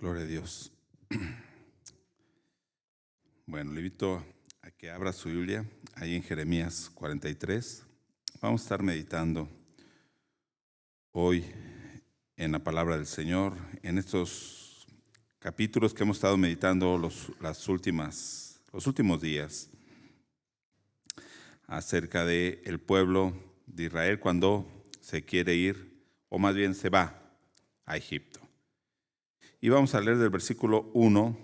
Gloria a Dios. Bueno, le invito a que abra su Biblia ahí en Jeremías 43. Vamos a estar meditando hoy en la palabra del Señor, en estos capítulos que hemos estado meditando los últimos días acerca del pueblo de Israel cuando se quiere ir, o más bien se va a Egipto. Y vamos a leer del versículo 1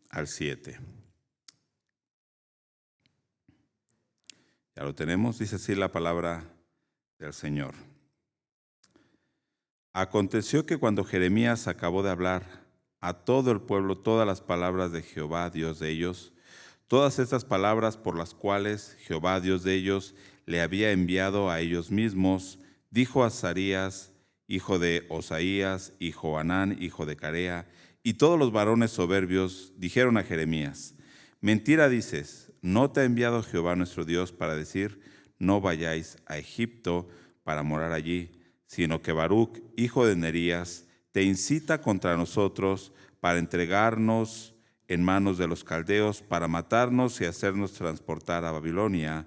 al 7. Ya lo tenemos, dice así la palabra del Señor. Aconteció que cuando Jeremías acabó de hablar a todo el pueblo todas las palabras de Jehová, Dios de ellos, todas estas palabras por las cuales Jehová, Dios de ellos, le había enviado a ellos mismos, dijo a Azarías, hijo de Osaías, y Johanán, hijo de Carea, y todos los varones soberbios dijeron a Jeremías: mentira dices, ¿no te ha enviado Jehová nuestro Dios para decir, no vayáis a Egipto para morar allí? Sino que Baruc, hijo de Nerías, te incita contra nosotros para entregarnos en manos de los caldeos, para matarnos y hacernos transportar a Babilonia.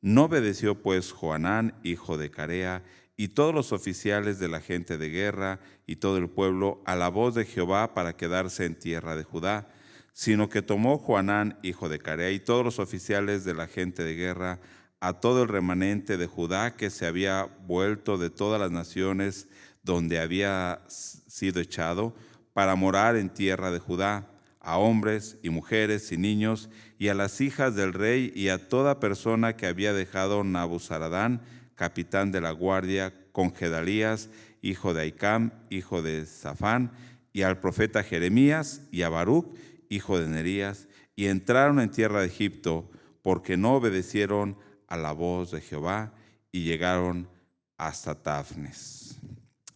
No obedeció pues Johanán, hijo de Carea, y todos los oficiales de la gente de guerra y todo el pueblo a la voz de Jehová para quedarse en tierra de Judá, sino que tomó Johanán, hijo de Carea, y todos los oficiales de la gente de guerra, a todo el remanente de Judá que se había vuelto de todas las naciones donde había sido echado, para morar en tierra de Judá, a hombres y mujeres y niños, y a las hijas del rey, y a toda persona que había dejado Nabuzaradán, capitán de la guardia, con Gedalías, hijo de Ahicam, hijo de Safán, y al profeta Jeremías, y a Baruc, hijo de Nerías, y entraron en tierra de Egipto, porque no obedecieron a la voz de Jehová, y llegaron hasta Tafnes.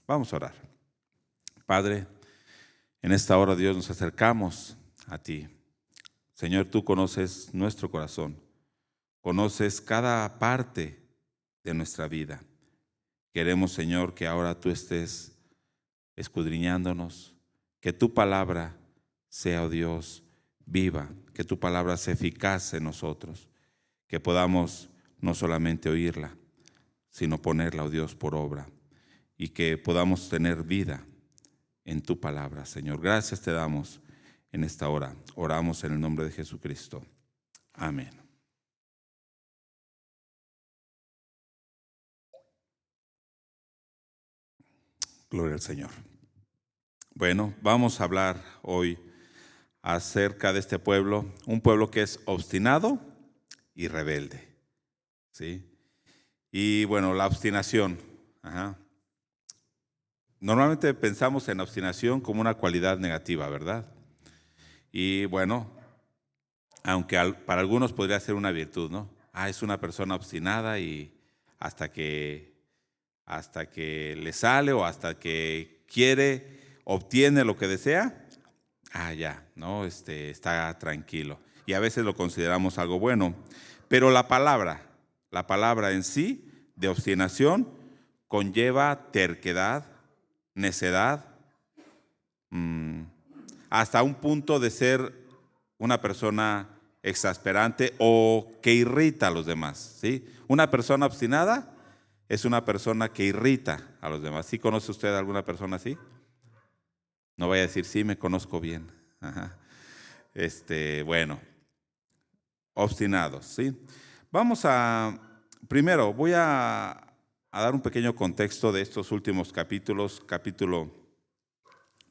Vamos a orar. Padre, en esta hora, Dios, nos acercamos a ti. Señor, tú conoces nuestro corazón, conoces cada parte de nuestra vida. Queremos, Señor, que ahora tú estés escudriñándonos, que tu palabra sea, oh Dios, viva, que tu palabra sea eficaz en nosotros, que podamos no solamente oírla, sino ponerla, oh Dios, por obra, y que podamos tener vida en tu palabra, Señor. Gracias te damos en esta hora. Oramos en el nombre de Jesucristo. Amén. Gloria al Señor. Bueno, vamos a hablar hoy acerca de este pueblo, un pueblo que es obstinado y rebelde, ¿sí? Y bueno, la obstinación. Normalmente pensamos en obstinación como una cualidad negativa, ¿verdad? Y bueno, aunque para algunos podría ser una virtud, ¿no? Es una persona obstinada y hasta que le sale o hasta que quiere, obtiene lo que desea, ya, ¿no? Está tranquilo. Y a veces lo consideramos algo bueno. Pero la palabra en sí, de obstinación, conlleva terquedad, necedad, hasta un punto de ser una persona exasperante o que irrita a los demás, ¿sí? Una persona obstinada es una persona que irrita a los demás. ¿Sí conoce usted a alguna persona así? No vaya a decir, sí, me conozco bien. Ajá. Bueno, obstinados, ¿sí? Primero voy a dar un pequeño contexto de estos últimos capítulos, capítulo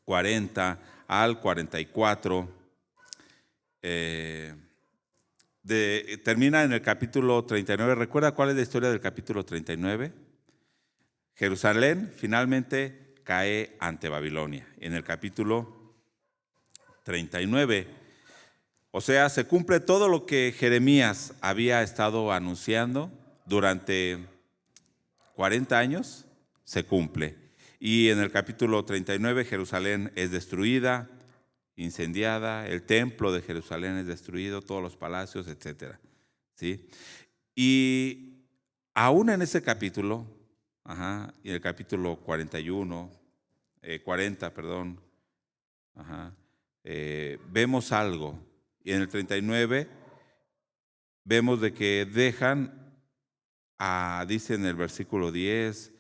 40 al 44. Termina en el capítulo 39. ¿Recuerda cuál es la historia del capítulo 39? Jerusalén finalmente cae ante Babilonia. En el capítulo 39, o sea, se cumple todo lo que Jeremías había estado anunciando durante 40 años, se cumple. Y en el capítulo 39, Jerusalén es destruida, incendiada, el templo de Jerusalén es destruido, todos los palacios, etc. ¿Sí? Y aún en ese capítulo, y en el capítulo 40, perdón, vemos algo. Y en el 39 vemos de que dejan, dice en el versículo 10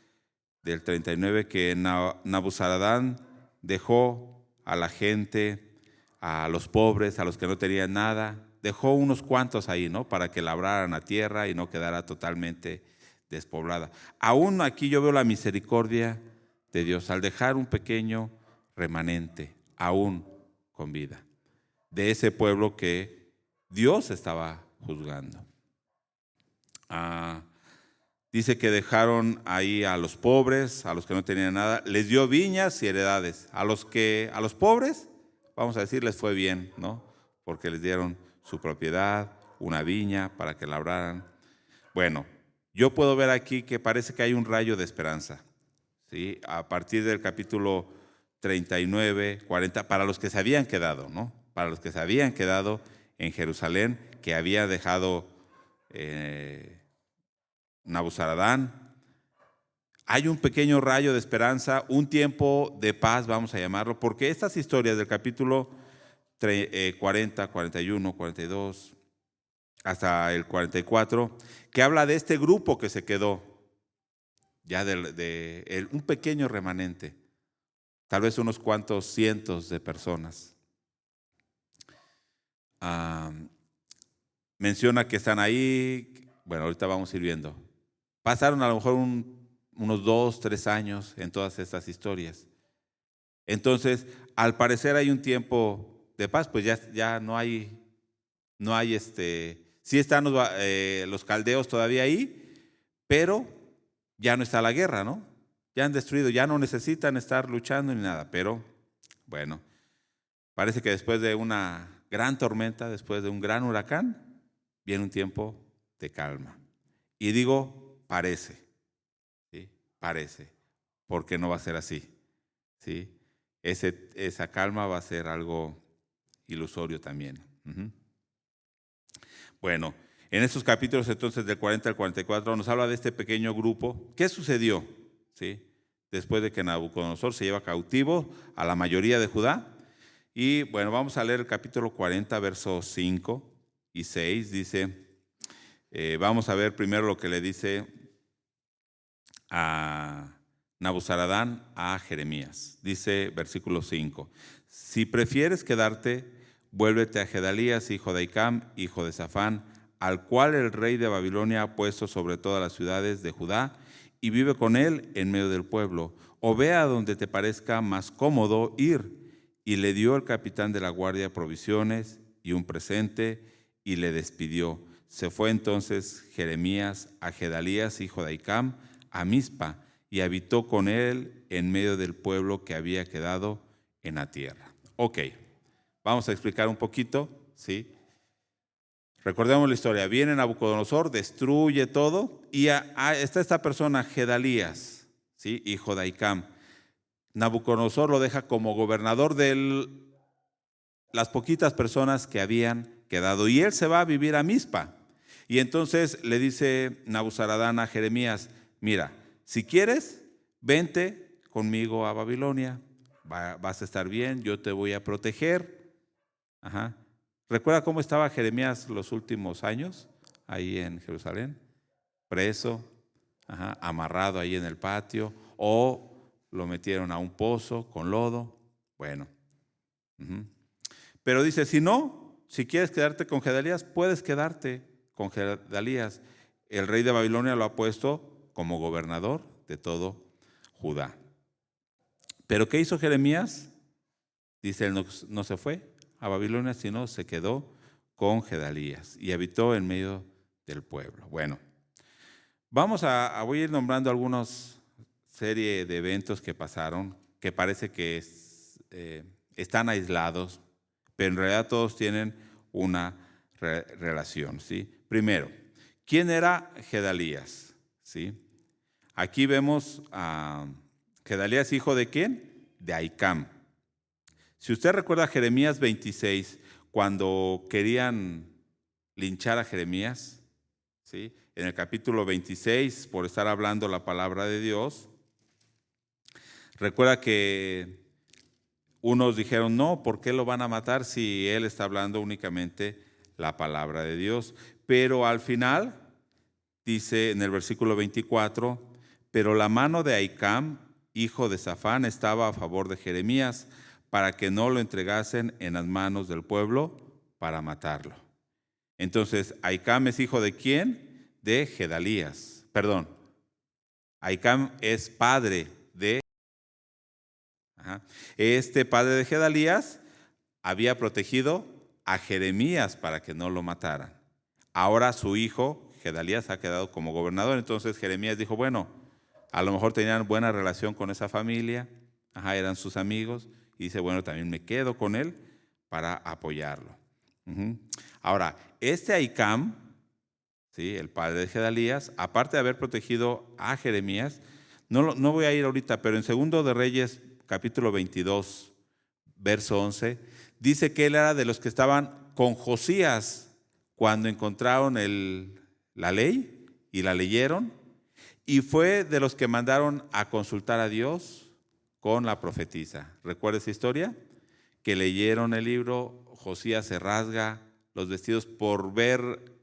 del 39, que Nabuzaradán dejó a la gente, a los pobres, a los que no tenían nada, dejó unos cuantos ahí, ¿no? Para que labraran la tierra y no quedara totalmente despoblada. Aún aquí yo veo la misericordia de Dios al dejar un pequeño remanente, aún con vida, de ese pueblo que Dios estaba juzgando. Dice que dejaron ahí a los pobres, a los que no tenían nada, les dio viñas y heredades. A los pobres, vamos a decir, les fue bien, ¿no? Porque les dieron su propiedad, una viña para que labraran. Bueno, yo puedo ver aquí que parece que hay un rayo de esperanza, ¿sí? A partir del capítulo 39, 40, para los que se habían quedado, ¿no? Para los que se habían quedado en Jerusalén, que había dejado Nabuzaradán. Hay un pequeño rayo de esperanza, un tiempo de paz, vamos a llamarlo, porque estas historias del capítulo 40, 41, 42, hasta el 44, que habla de este grupo que se quedó, ya un pequeño remanente, tal vez unos cuantos cientos de personas. Menciona que están ahí, bueno, ahorita vamos a ir viendo. Pasaron a lo mejor unos 2, 3 años en todas estas historias. Entonces, al parecer hay un tiempo de paz, pues ya no hay sí están los caldeos todavía ahí, pero ya no está la guerra, ¿no? Ya han destruido, ya no necesitan estar luchando ni nada, pero bueno, parece que después de una gran tormenta, después de un gran huracán, viene un tiempo de calma. Y digo, parece, ¿sí? Parece, porque no va a ser así, ¿sí? Esa calma va a ser algo ilusorio también. Bueno, en estos capítulos entonces del 40 al 44 nos habla de este pequeño grupo. ¿Qué sucedió? ¿Sí? Después de que Nabucodonosor se lleva cautivo a la mayoría de Judá. Y bueno, vamos a leer el capítulo 40, versos 5 y 6. Dice, vamos a ver primero lo que le dice a Nabuzaradán a Jeremías. Dice versículo 5, si prefieres quedarte, vuélvete a Gedalías, hijo de Ahicam, hijo de Safán, al cual el rey de Babilonia ha puesto sobre todas las ciudades de Judá, y vive con él en medio del pueblo. O ve a donde te parezca más cómodo ir. Y le dio el capitán de la guardia provisiones y un presente, y le despidió. Se fue entonces Jeremías a Gedalías, hijo de Ahicam, a Mizpa, y habitó con él en medio del pueblo que había quedado en la tierra. Ok, vamos a explicar un poquito, ¿sí? Recordemos la historia. Viene Nabucodonosor, destruye todo, y está esta persona, Gedalías, ¿sí? Hijo de Ahicam. Nabucodonosor lo deja como gobernador de las poquitas personas que habían quedado, y él se va a vivir a Mizpa. Y entonces le dice Nabuzaradán a Jeremías, mira, si quieres, vente conmigo a Babilonia, vas a estar bien, yo te voy a proteger. ¿Recuerda cómo estaba Jeremías los últimos años ahí en Jerusalén? Preso, amarrado ahí en el patio, o lo metieron a un pozo con lodo. Bueno, pero dice, si no, si quieres quedarte con Gedalías, puedes quedarte con Gedalías. El rey de Babilonia lo ha puesto como gobernador de todo Judá. ¿Pero qué hizo Jeremías? Dice, él no se fue a Babilonia, sino se quedó con Gedalías y habitó en medio del pueblo. Bueno, voy a ir nombrando algunas serie de eventos que pasaron, que parece que están aislados, pero en realidad todos tienen una relación, ¿sí? Primero, ¿quién era Gedalías? ¿Sí? Aquí vemos a Gedalías, hijo de ¿quién? De Ahicam. Si usted recuerda Jeremías 26, cuando querían linchar a Jeremías, ¿sí? En el capítulo 26, por estar hablando la palabra de Dios, recuerda que unos dijeron, no, ¿por qué lo van a matar si él está hablando únicamente la palabra de Dios? Pero al final, dice en el versículo 24, pero la mano de Ahicam, hijo de Safán, estaba a favor de Jeremías, para que no lo entregasen en las manos del pueblo para matarlo. Entonces, Ahicam es hijo de ¿quién? De Gedalías. Perdón, Ahicam es padre de... Este padre de Gedalías había protegido a Jeremías para que no lo mataran. Ahora su hijo, Gedalías, ha quedado como gobernador. Entonces Jeremías dijo, bueno, a lo mejor tenían buena relación con esa familia, eran sus amigos, y dice, bueno, también me quedo con él para apoyarlo. Ahora, este Ahicam, ¿sí?, el padre de Gedalías, aparte de haber protegido a Jeremías, no voy a ir ahorita, pero en Segundo de Reyes, capítulo 22, verso 11, dice que él era de los que estaban con Josías cuando encontraron la ley y la leyeron, y fue de los que mandaron a consultar a Dios con la profetisa. ¿Recuerda esa historia? Que leyeron el libro, Josías se rasga los vestidos por ver,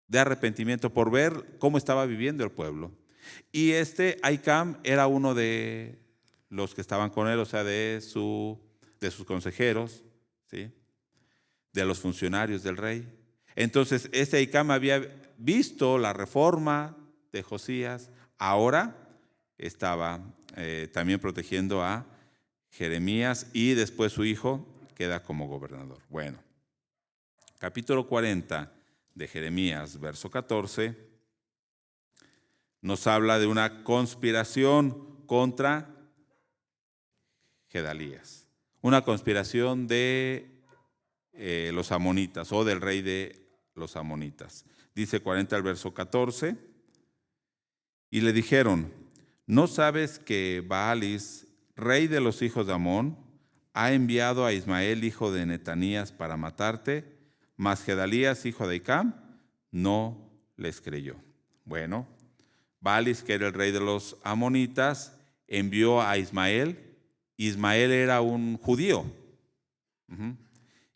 de arrepentimiento, por ver cómo estaba viviendo el pueblo. Y Ahicam era uno de los que estaban con él, o sea, de sus consejeros, ¿sí?, de los funcionarios del rey. Entonces, Ahicam había visto la reforma de Josías, ahora estaba también protegiendo a Jeremías, y después su hijo queda como gobernador. Bueno, capítulo 40 de Jeremías, verso 14, nos habla de una conspiración contra Gedalías, una conspiración de los amonitas, o del rey de los amonitas. Dice 40 al verso 14, y le dijeron, ¿no sabes que Baalis, rey de los hijos de Amón, ha enviado a Ismael, hijo de Netanías, para matarte? Mas Gedalías, hijo de Ahicam, no les creyó. Bueno, Baalis, que era el rey de los amonitas, envió a Ismael. Ismael era un judío.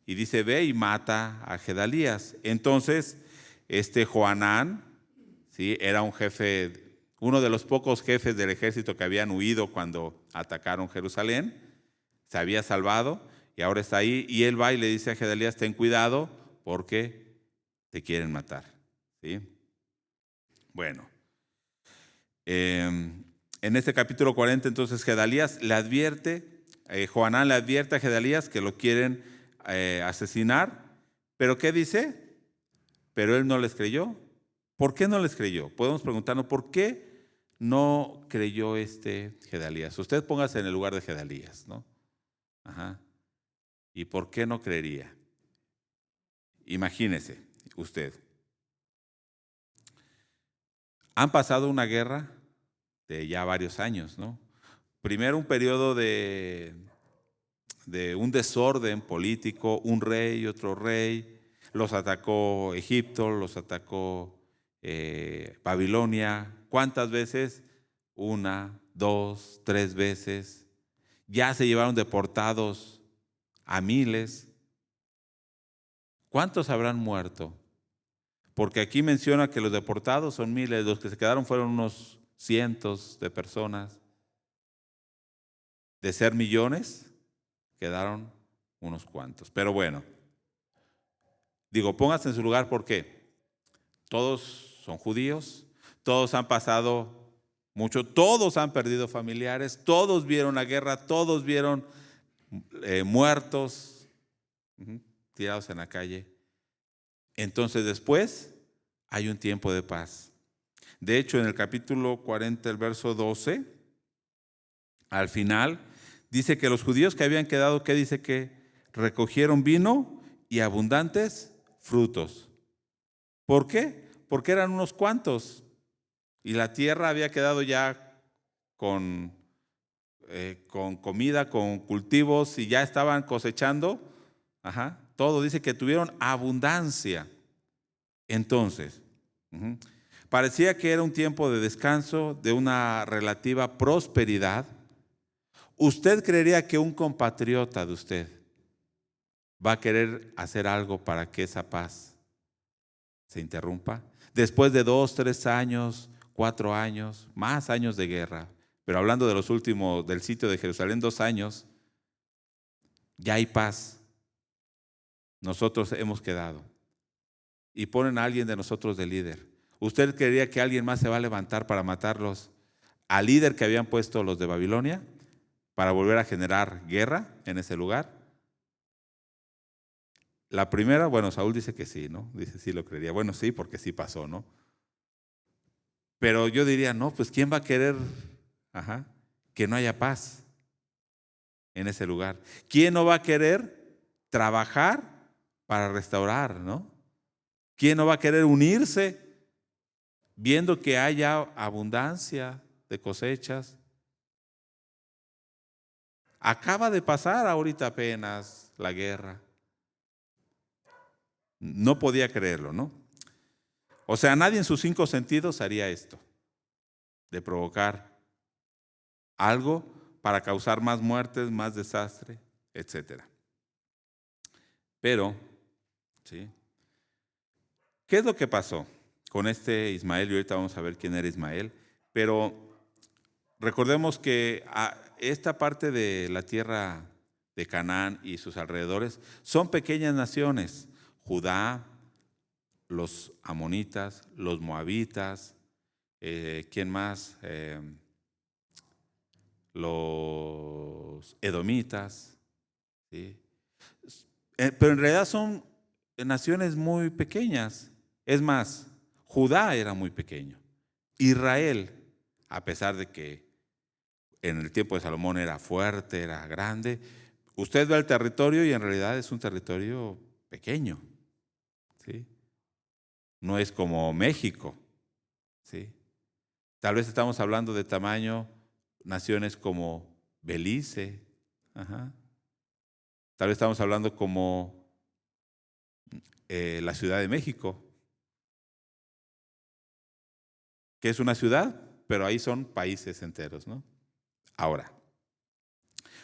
Y dice, ve y mata a Gedalías. Entonces, Joanán, ¿sí?, era un jefe, uno de los pocos jefes del ejército que habían huido cuando atacaron Jerusalén. Se había salvado y ahora está ahí. Y él va y le dice a Gedalías, ten cuidado porque te quieren matar, ¿sí? Bueno, en este capítulo 40, entonces Gedalías le advierte, Joanán le advierte a Gedalías que lo quieren asesinar. ¿Pero qué dice? Pero él no les creyó. ¿Por qué no les creyó? Podemos preguntarnos, ¿por qué no creyó Gedalías? Usted póngase en el lugar de Gedalías, ¿no? ¿Y por qué no creería? Imagínese usted. Han pasado una guerra de ya varios años, ¿no? Primero un periodo de un desorden político, un rey y otro rey. Los atacó Egipto, los atacó Babilonia. ¿Cuántas veces? 1, 2, 3 veces. Ya se llevaron deportados a miles. ¿Cuántos habrán muerto? Porque aquí menciona que los deportados son miles, los que se quedaron fueron unos cientos de personas. De ser millones, quedaron unos cuantos. Pero bueno, digo, póngase en su lugar porque todos son judíos, todos han pasado mucho, todos han perdido familiares, todos vieron la guerra, todos vieron muertos tirados en la calle. Entonces después hay un tiempo de paz. De hecho, en el capítulo 40, el verso 12, al final, dice que los judíos que habían quedado, ¿qué dice? Que recogieron vino y abundantes frutos. ¿Por qué? Porque eran unos cuantos y la tierra había quedado ya con comida, con cultivos, y ya estaban cosechando. Todo dice que tuvieron abundancia. Entonces, Ujú. Parecía que era un tiempo de descanso, de una relativa prosperidad. ¿Usted creería que un compatriota de usted va a querer hacer algo para que esa paz se interrumpa? Después de 2, 3 años, 4 años, más años de guerra, pero hablando de los últimos, del sitio de Jerusalén, 2 años, ya hay paz. Nosotros hemos quedado. Y ponen a alguien de nosotros de líder. ¿Usted creería que alguien más se va a levantar para matarlos al líder que habían puesto los de Babilonia para volver a generar guerra en ese lugar? La primera, bueno, Saúl dice que sí, ¿no? Dice sí lo creería. Bueno, sí, porque sí pasó, ¿no? Pero yo diría, no, pues ¿quién va a querer que no haya paz en ese lugar? ¿Quién no va a querer trabajar para restaurar, ¿no? ¿Quién no va a querer unirse viendo que haya abundancia de cosechas? Acaba de pasar ahorita apenas la guerra. No podía creerlo, ¿no? O sea, nadie en sus 5 sentidos haría esto, de provocar algo para causar más muertes, más desastre, etcétera. Pero, ¿sí? ¿Qué es lo que pasó con este Ismael? Y ahorita vamos a ver quién era Ismael. Pero recordemos que esta parte de la tierra de Canaán y sus alrededores son pequeñas naciones. Judá, los amonitas, los moabitas, ¿quién más? Los edomitas, ¿sí? Pero en realidad son naciones muy pequeñas. Es más, Judá era muy pequeño. Israel, a pesar de que en el tiempo de Salomón era fuerte, era grande, usted ve el territorio y en realidad es un territorio pequeño, ¿sí? No es como México, ¿sí? Tal vez estamos hablando de tamaño, naciones como Belice, tal vez estamos hablando como la Ciudad de México, que es una ciudad, pero ahí son países enteros, ¿no? Ahora,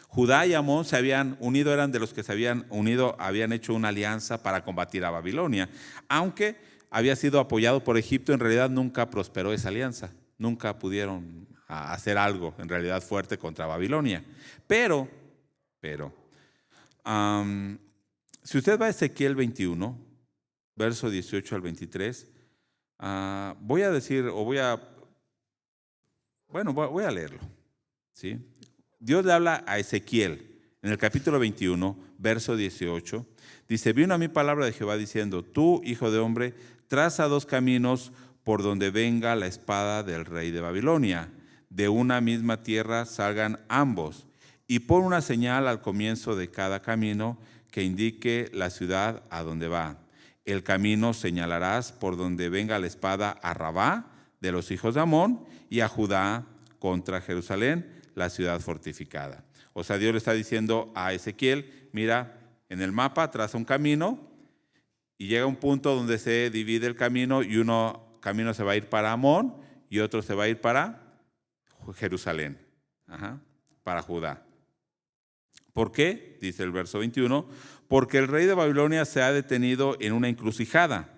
Judá y Amón se habían unido, eran de los que se habían unido, habían hecho una alianza para combatir a Babilonia. Aunque había sido apoyado por Egipto, en realidad nunca prosperó esa alianza. Nunca pudieron hacer algo en realidad fuerte contra Babilonia. Pero, si usted va a Ezequiel 21, verso 18 al 23, voy a decir, voy a leerlo, ¿sí? Dios le habla a Ezequiel en el capítulo 21, verso 18. Dice, vino a mí palabra de Jehová diciendo, tú, hijo de hombre, traza 2 caminos por donde venga la espada del rey de Babilonia. De una misma tierra salgan ambos. Y pon una señal al comienzo de cada camino que indique la ciudad a donde va. El camino señalarás por donde venga la espada a Rabá de los hijos de Amón y a Judá contra Jerusalén, la ciudad fortificada. O sea, Dios le está diciendo a Ezequiel, mira, en el mapa traza un camino y llega un punto donde se divide el camino y uno camino se va a ir para Amón y otro se va a ir para Jerusalén, para Judá. ¿Por qué? Dice el verso 21, porque el rey de Babilonia se ha detenido en una encrucijada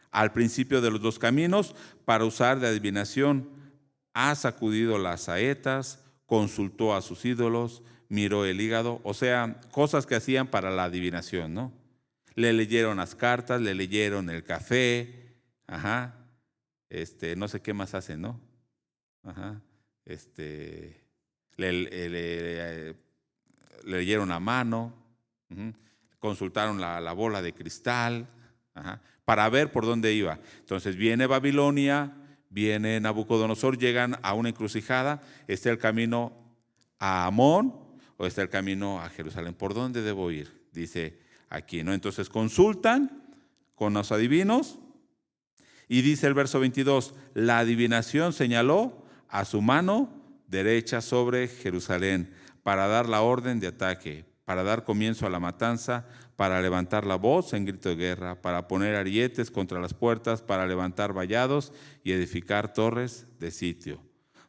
al principio de los 2 caminos para usar de adivinación. Ha sacudido las saetas, consultó a sus ídolos, miró el hígado, o sea, cosas que hacían para la adivinación, ¿no? Le leyeron las cartas, le leyeron el café, no sé qué más hacen, ¿no? Le leyeron a mano, consultaron la bola de cristal, para ver por dónde iba. Entonces viene Babilonia, viene Nabucodonosor, llegan a una encrucijada, está el camino a Amón o está el camino a Jerusalén. ¿Por dónde debo ir? Dice aquí, ¿no? Entonces consultan con los adivinos y dice el verso 22, la adivinación señaló a su mano derecha sobre Jerusalén para dar la orden de ataque. para dar comienzo a la matanza, para levantar la voz en grito de guerra, para poner arietes contra las puertas, para levantar vallados y edificar torres de sitio.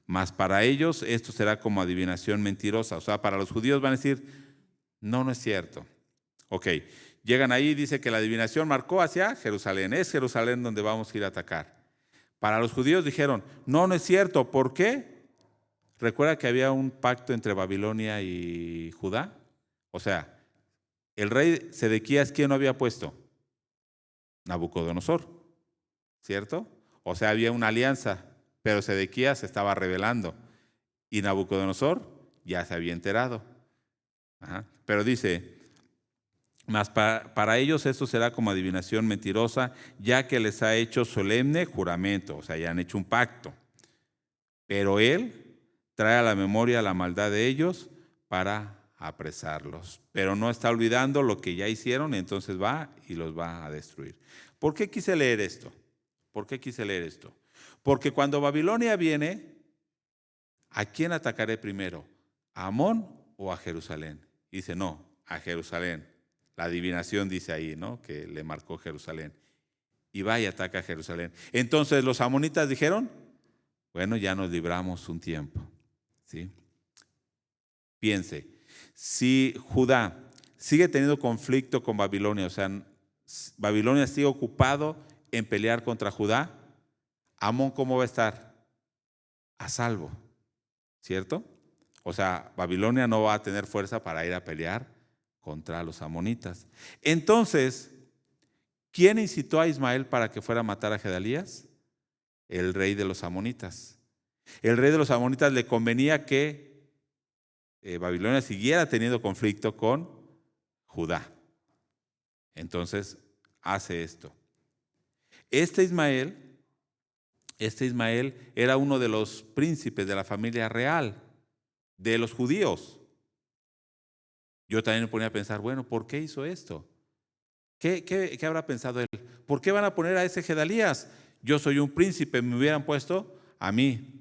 Mas para ellos esto será como adivinación mentirosa. O sea, para los judíos van a decir, no, no es cierto. Ok, llegan ahí y dice que la adivinación marcó hacia Jerusalén. Es Jerusalén donde vamos a ir a atacar. Para los judíos dijeron, no, no es cierto. ¿Por qué? ¿Recuerda que había un pacto entre Babilonia y Judá? O sea, el rey Sedequías, ¿quién lo había puesto? Nabucodonosor, ¿cierto? O sea, había una alianza, pero Sedequías se estaba rebelando y Nabucodonosor ya se había enterado. Ajá. Pero dice, mas para ellos esto será como adivinación mentirosa, ya que les ha hecho solemne juramento, o sea, ya han hecho un pacto. Pero él trae a la memoria la maldad de ellos para apresarlos. Pero no está olvidando lo que ya hicieron, y entonces va y los va a destruir. ¿Por qué quise leer esto? ¿Por qué quise leer esto? Porque cuando Babilonia viene, ¿a quién atacaré primero? ¿A Amón o a Jerusalén? Y dice, no, a Jerusalén. La adivinación dice ahí, ¿no? Que le marcó Jerusalén. Y va y ataca a Jerusalén. Entonces los amonitas dijeron, bueno, ya nos libramos un tiempo. ¿Sí? Piense, si Judá sigue teniendo conflicto con Babilonia, o sea, Babilonia sigue ocupado en pelear contra Judá, Amón, ¿cómo va a estar? A salvo, ¿cierto? O sea, Babilonia no va a tener fuerza para ir a pelear contra los amonitas. Entonces, ¿quién incitó a Ismael para que fuera a matar a Gedalías? El rey de los amonitas. El rey de los amonitas le convenía que Babilonia siguiera teniendo conflicto con Judá. Entonces, hace esto. Este Ismael era uno de los príncipes de la familia real de los judíos. Yo también me ponía a pensar, bueno, ¿por qué hizo esto? ¿Qué habrá pensado él? ¿Por qué van a poner a ese Gedalías? Yo soy un príncipe, me hubieran puesto a mí.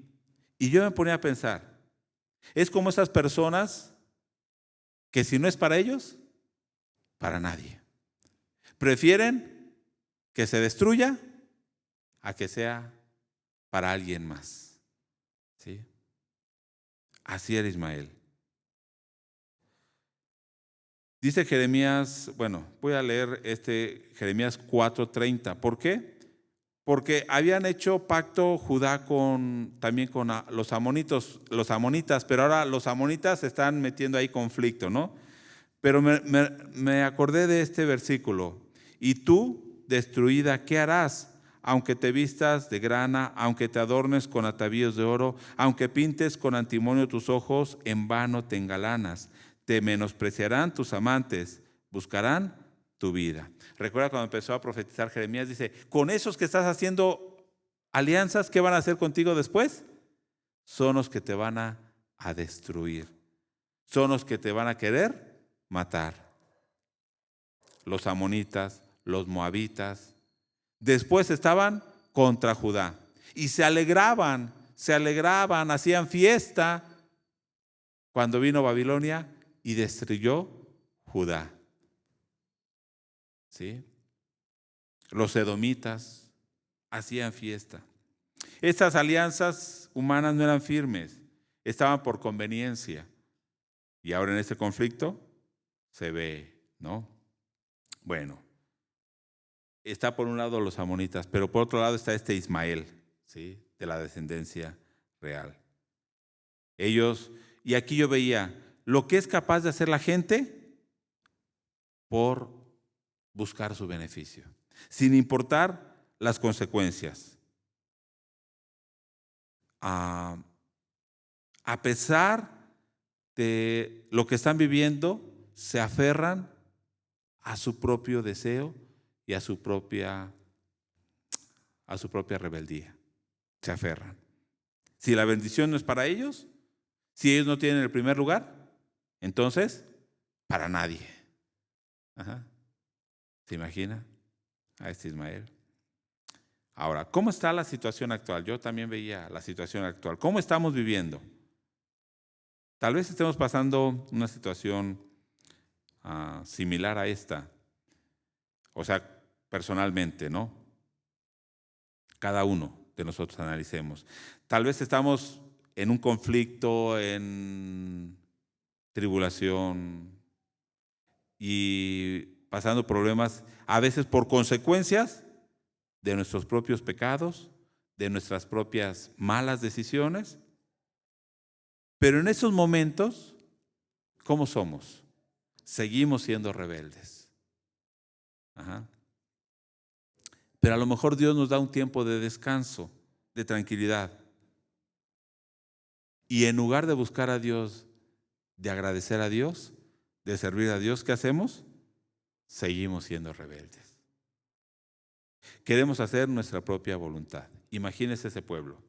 Y yo me ponía a pensar, es como esas personas que si no es para ellos, para nadie. Prefieren que se destruya a que sea para alguien más. ¿Sí? Así era Ismael. Dice Jeremías, bueno, voy a leer Jeremías 4:30. ¿Por qué? Porque habían hecho pacto Judá también con los amonitas, pero ahora los amonitas se están metiendo ahí conflicto, ¿no? Pero me acordé de este versículo. Y tú, destruida, ¿qué harás? Aunque te vistas de grana, aunque te adornes con atavíos de oro, aunque pintes con antimonio tus ojos, en vano te engalanas. Te menospreciarán tus amantes, buscarán tu vida. Recuerda cuando empezó a profetizar Jeremías, dice, con esos que estás haciendo alianzas, ¿qué van a hacer contigo después? Son los que te van a destruir. Son los que te van a querer matar. Los amonitas, los moabitas. Después estaban contra Judá y se alegraban, hacían fiesta cuando vino Babilonia y destruyó Judá. ¿Sí? Los edomitas hacían fiesta. Estas alianzas humanas no eran firmes, estaban por conveniencia. Y ahora en este conflicto se ve, ¿no? Bueno, está por un lado los amonitas, pero por otro lado está este Ismael, ¿sí? De la descendencia real. Ellos, y aquí yo veía lo que es capaz de hacer la gente por buscar su beneficio, sin importar las consecuencias. A pesar de lo que están viviendo, se aferran a su propio deseo y a su propia rebeldía. Se aferran. Si la bendición no es para ellos, si ellos no tienen el primer lugar, entonces, para nadie. Ajá. ¿Se imagina a este Ismael? Ahora, ¿cómo está la situación actual? Yo también veía la situación actual. ¿Cómo estamos viviendo? Tal vez estemos pasando una situación similar a esta. O sea, personalmente, ¿no? Cada uno de nosotros analicemos. Tal vez estamos en un conflicto, en tribulación y pasando problemas, a veces por consecuencias de nuestros propios pecados, de nuestras propias malas decisiones. Pero en esos momentos, ¿cómo somos? Seguimos siendo rebeldes. Ajá. Pero a lo mejor Dios nos da un tiempo de descanso, de tranquilidad. Y en lugar de buscar a Dios, de agradecer a Dios, de servir a Dios, ¿qué hacemos? Seguimos siendo rebeldes. Queremos hacer nuestra propia voluntad. Imagínense ese pueblo.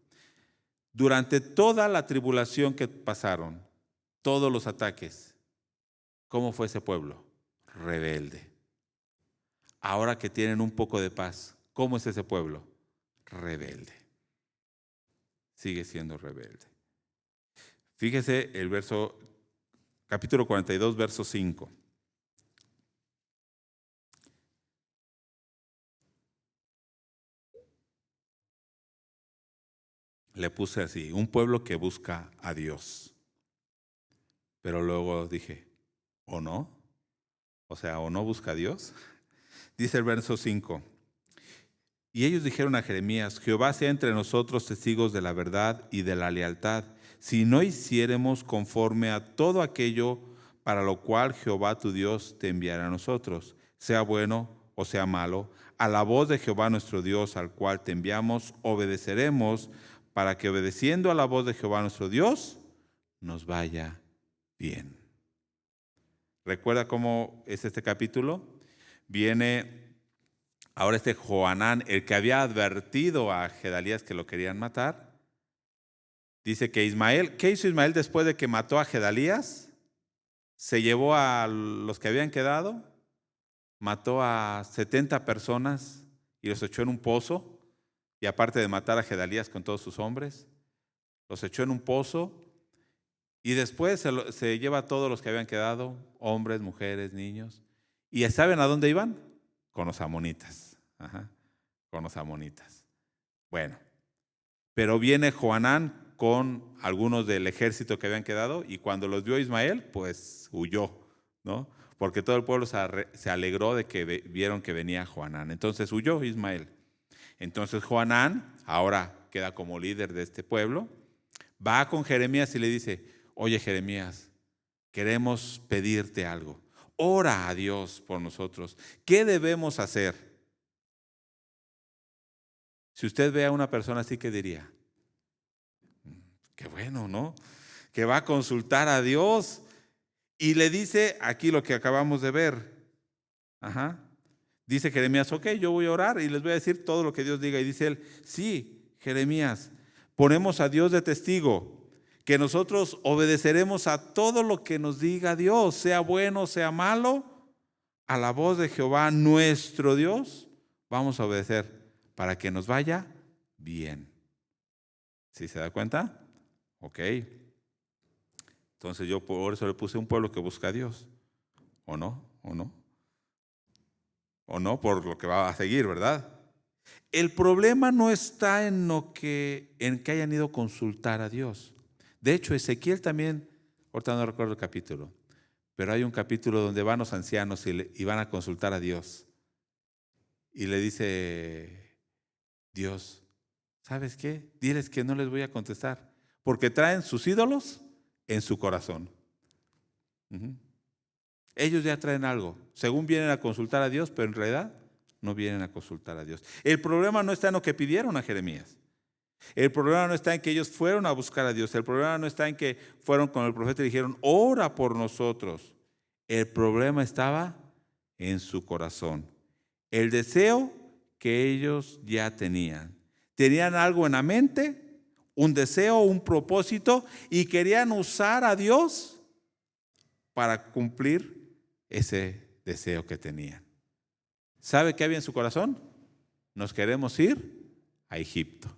Durante toda la tribulación que pasaron, todos los ataques, ¿cómo fue ese pueblo? Rebelde. Ahora que tienen un poco de paz, ¿cómo es ese pueblo? Rebelde. Sigue siendo rebelde. Fíjese el capítulo 42, verso 5. Le puse así, un pueblo que busca a Dios. Pero luego dije, ¿o no? O sea, ¿o no busca a Dios? Dice el verso 5. Y ellos dijeron a Jeremías, Jehová sea entre nosotros testigos de la verdad y de la lealtad, si no hiciéremos conforme a todo aquello para lo cual Jehová tu Dios te enviará a nosotros, sea bueno o sea malo, a la voz de Jehová nuestro Dios, al cual te enviamos, obedeceremos, para que obedeciendo a la voz de Jehová nuestro Dios, nos vaya bien. ¿Recuerda cómo es este capítulo? Viene ahora este Johanán, el que había advertido a Gedalías que lo querían matar. Dice que Ismael, ¿qué hizo Ismael después de que mató a Gedalías? Se llevó a los que habían quedado, mató a 70 personas y los echó en un pozo. Y aparte de matar a Gedalías con todos sus hombres, los echó en un pozo. Y después se lleva a todos los que habían quedado, hombres, mujeres, niños. ¿Y saben a dónde iban? Con los amonitas. Ajá, con los amonitas. Bueno, pero viene Johanán con algunos del ejército que habían quedado y cuando los vio Ismael, pues huyó, ¿no? Porque todo el pueblo se alegró de que vieron que venía Johanán. Entonces huyó Ismael. Entonces Johanán, ahora queda como líder de este pueblo, va con Jeremías y le dice, oye Jeremías, queremos pedirte algo. Ora a Dios por nosotros. ¿Qué debemos hacer? Si usted ve a una persona así, ¿qué diría? Qué bueno, ¿no? Que va a consultar a Dios y le dice aquí lo que acabamos de ver. Ajá. Dice Jeremías, ok, yo voy a orar y les voy a decir todo lo que Dios diga. Y dice él, sí, Jeremías, ponemos a Dios de testigo, que nosotros obedeceremos a todo lo que nos diga Dios, sea bueno, sea malo, a la voz de Jehová nuestro Dios, vamos a obedecer para que nos vaya bien. ¿Sí se da cuenta? Ok. Entonces yo por eso le puse un pueblo que busca a Dios. ¿O no? ¿O no? ¿O no? Por lo que va a seguir, ¿verdad? El problema no está en que hayan ido a consultar a Dios. De hecho, Ezequiel también, ahorita no recuerdo el capítulo, pero hay un capítulo donde van los ancianos y van a consultar a Dios. Y le dice Dios, ¿sabes qué? Diles que no les voy a contestar, porque traen sus ídolos en su corazón. Ellos ya traen algo. Según vienen a consultar a Dios, pero en realidad no vienen a consultar a Dios. El problema no está en lo que pidieron a Jeremías. El problema no está en que ellos fueron a buscar a Dios. El problema no está en que fueron con el profeta y dijeron, ora por nosotros. El problema estaba en su corazón. El deseo que ellos ya tenían. Tenían algo en la mente, un deseo, un propósito, y querían usar a Dios para cumplir ese deseo que tenían. ¿Sabe qué había en su corazón? Nos queremos ir a Egipto.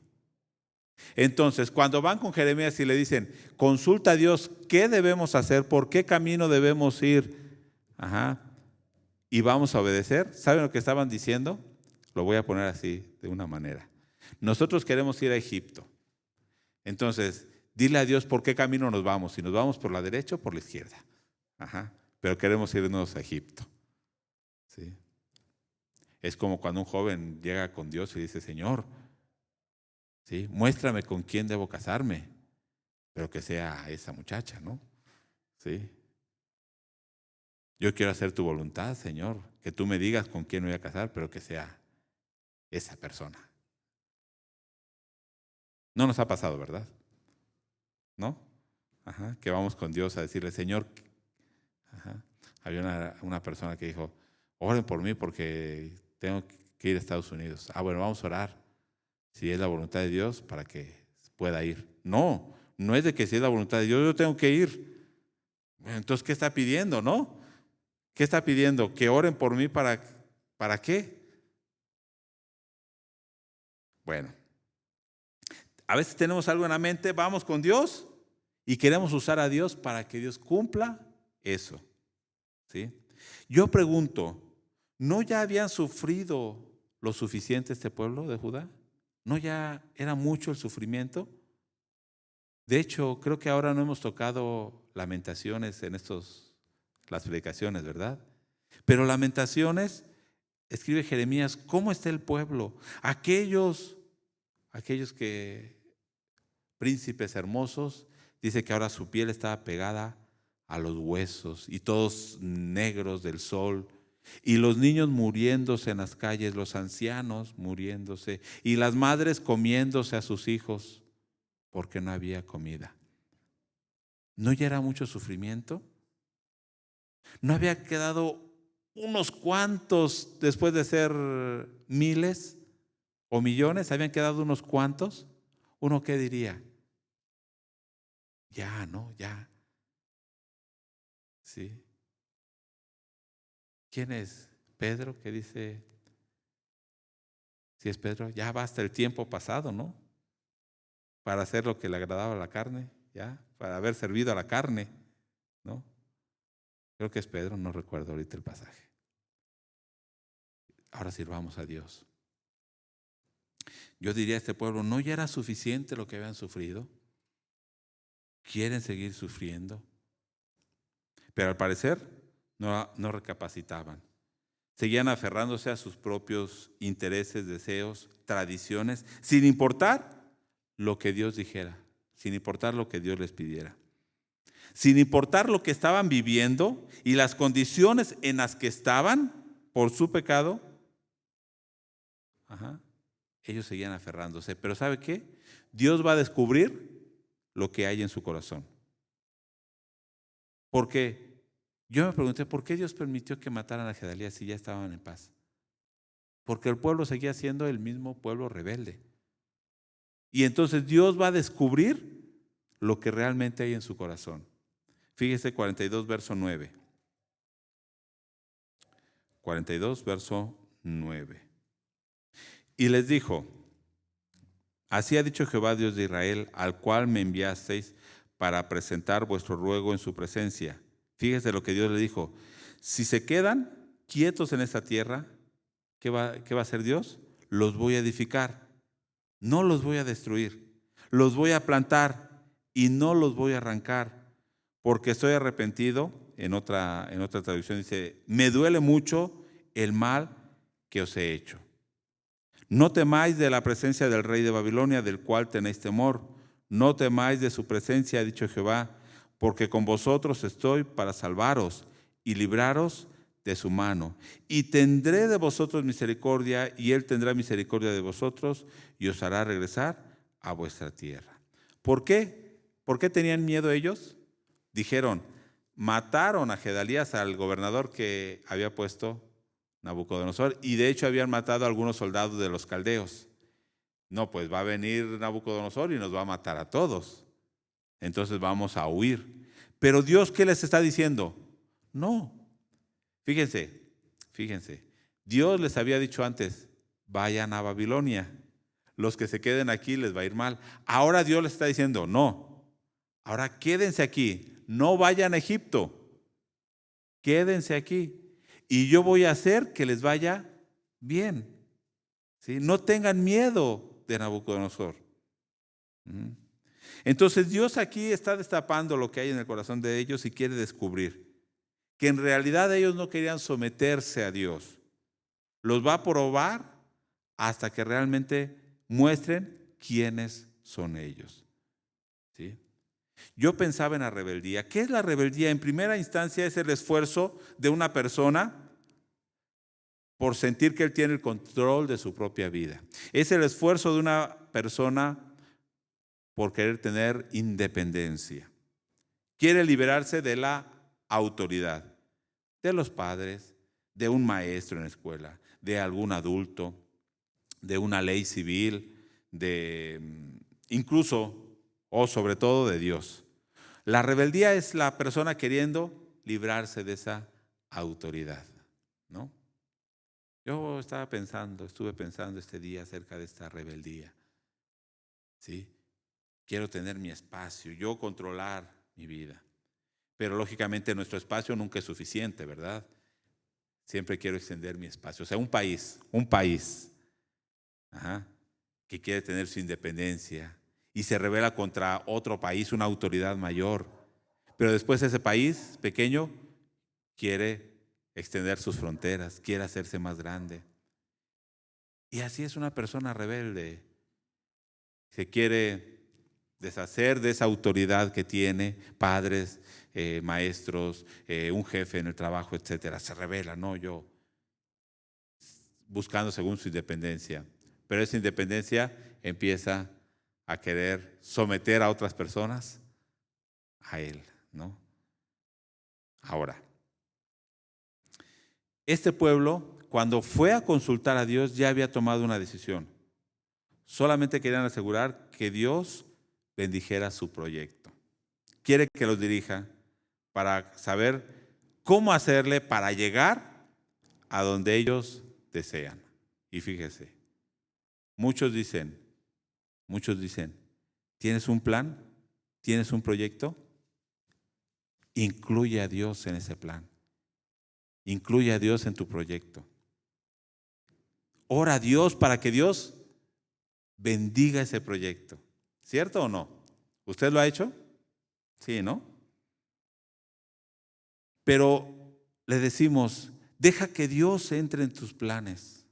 Entonces, cuando van con Jeremías y le dicen, consulta a Dios, ¿qué debemos hacer? ¿Por qué camino debemos ir Ajá. Y vamos a obedecer. ¿Saben lo que estaban diciendo? Lo voy a poner así, de una manera. Nosotros queremos ir a Egipto. Entonces, dile a Dios por qué camino nos vamos. Si nos vamos por la derecha o por la izquierda. Ajá. Pero queremos irnos a Egipto. ¿Sí? Es como cuando un joven llega con Dios y dice, Señor, ¿sí? Muéstrame con quién debo casarme, pero que sea esa muchacha, ¿no? ¿Sí? Yo quiero hacer tu voluntad, Señor, que tú me digas con quién me voy a casar, pero que sea esa persona. No nos ha pasado, ¿verdad? ¿No? Ajá, que vamos con Dios a decirle, Señor, ajá. Había una persona que dijo, oren por mí porque tengo que ir a Estados Unidos. Bueno, vamos a orar, si es la voluntad de Dios, para que pueda ir. No, no es de que si es la voluntad de Dios, yo tengo que ir. Bueno, entonces, ¿qué está pidiendo, no? ¿Qué está pidiendo? ¿Que oren por mí para qué? Bueno, a veces tenemos algo en la mente, vamos con Dios y queremos usar a Dios para que Dios cumpla eso. ¿Sí? Yo pregunto, ¿no ya habían sufrido lo suficiente este pueblo de Judá? ¿No ya era mucho el sufrimiento? De hecho, creo que ahora no hemos tocado Lamentaciones en las predicaciones, ¿verdad? Pero Lamentaciones, escribe Jeremías, ¿cómo está el pueblo? Aquellos príncipes hermosos, dice que ahora su piel estaba pegada a los huesos y todos negros del sol, y los niños muriéndose en las calles, los ancianos muriéndose, y las madres comiéndose a sus hijos porque no había comida. ¿No ya era mucho sufrimiento? ¿No había quedado unos cuantos después de ser miles o millones? ¿Habían quedado unos cuantos? ¿Uno qué diría? Ya, ¿no? Ya. Sí. ¿Quién es? Pedro, que dice, si es Pedro, ya basta el tiempo pasado, ¿no? Para hacer lo que le agradaba a la carne, ya, para haber servido a la carne, ¿no? Creo que es Pedro, no recuerdo ahorita el pasaje. Ahora sirvamos a Dios. Yo diría a este pueblo, ¿no ya era suficiente lo que habían sufrido? ¿Quieren seguir sufriendo? Pero al parecer no recapacitaban. Seguían aferrándose a sus propios intereses, deseos, tradiciones, sin importar lo que Dios dijera, sin importar lo que Dios les pidiera, sin importar lo que estaban viviendo y las condiciones en las que estaban por su pecado. Ajá, ellos seguían aferrándose. Pero ¿sabe qué? Dios va a descubrir lo que hay en su corazón. Porque yo me pregunté, ¿por qué Dios permitió que mataran a Gedalías si ya estaban en paz? Porque el pueblo seguía siendo el mismo pueblo rebelde. Y entonces Dios va a descubrir lo que realmente hay en su corazón. Fíjese 42, verso 9. 42, verso 9. Y les dijo, así ha dicho Jehová Dios de Israel, al cual me enviasteis para presentar vuestro ruego en su presencia. Fíjese lo que Dios le dijo. Si se quedan quietos en esta tierra, ¿qué va a hacer Dios? Los voy a edificar, no los voy a destruir. Los voy a plantar y no los voy a arrancar, porque estoy arrepentido. En otra traducción dice, me duele mucho el mal que os he hecho. No temáis de la presencia del rey de Babilonia, del cual tenéis temor. No temáis de su presencia, ha dicho Jehová, porque con vosotros estoy para salvaros y libraros de su mano. Y tendré de vosotros misericordia, y él tendrá misericordia de vosotros, y os hará regresar a vuestra tierra. ¿Por qué? ¿Por qué tenían miedo ellos? Dijeron, mataron a Gedalías, al gobernador que había puesto Nabucodonosor, y de hecho habían matado a algunos soldados de los caldeos. No, pues va a venir Nabucodonosor y nos va a matar a todos. Entonces vamos a huir. Pero Dios, ¿qué les está diciendo? No. Fíjense. Dios les había dicho antes, vayan a Babilonia. Los que se queden aquí les va a ir mal. Ahora Dios les está diciendo, no. Ahora quédense aquí. No vayan a Egipto. quédense aquí y yo voy a hacer que les vaya bien. ¿Sí? No tengan miedo de Nabucodonosor. Entonces Dios aquí está destapando lo que hay en el corazón de ellos y quiere descubrir que en realidad ellos no querían someterse a Dios. Los va a probar hasta que realmente muestren quiénes son ellos. ¿Sí? Yo pensaba en la rebeldía. ¿Qué es la rebeldía? En primera instancia es el esfuerzo de una persona por sentir que él tiene el control de su propia vida. Es el esfuerzo de una persona por querer tener independencia. Quiere liberarse de la autoridad, de los padres, de un maestro en la escuela, de algún adulto, de una ley civil, de incluso o sobre todo de Dios. La rebeldía es la persona queriendo librarse de esa autoridad, ¿no? Yo estuve pensando este día acerca de esta rebeldía. ¿Sí? Quiero tener mi espacio, yo controlar mi vida. Pero lógicamente nuestro espacio nunca es suficiente, ¿verdad? Siempre quiero extender mi espacio. O sea, un país, que quiere tener su independencia y se rebela contra otro país, una autoridad mayor. Pero después ese país pequeño quiere extender sus fronteras, quiere hacerse más grande. Y así es una persona rebelde. Se quiere deshacer de esa autoridad que tiene, padres, maestros, un jefe en el trabajo, etcétera. Se rebela, no, yo, buscando según su independencia. Pero esa independencia empieza a querer someter a otras personas a él, ¿no? Ahora, este pueblo, cuando fue a consultar a Dios, ya había tomado una decisión. Solamente querían asegurar que Dios bendijera su proyecto. Quiere que los dirija para saber cómo hacerle para llegar a donde ellos desean. Y fíjese, muchos dicen, ¿tienes un plan? ¿Tienes un proyecto? Incluye a Dios en ese plan. Incluye a Dios en tu proyecto. Ora a Dios para que Dios bendiga ese proyecto. ¿Cierto o no? ¿Usted lo ha hecho? Sí, ¿no? Pero le decimos, deja que Dios entre en tus planes.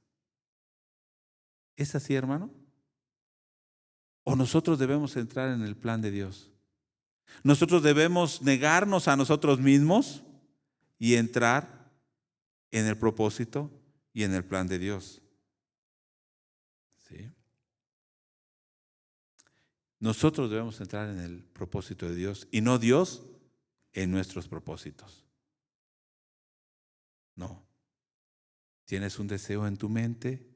¿Es así, hermano? ¿O nosotros debemos entrar en el plan de Dios? Nosotros debemos negarnos a nosotros mismos y entrar en el propósito y en el plan de Dios. ¿Sí? Nosotros debemos entrar en el propósito de Dios y no Dios en nuestros propósitos. No. ¿Tienes un deseo en tu mente?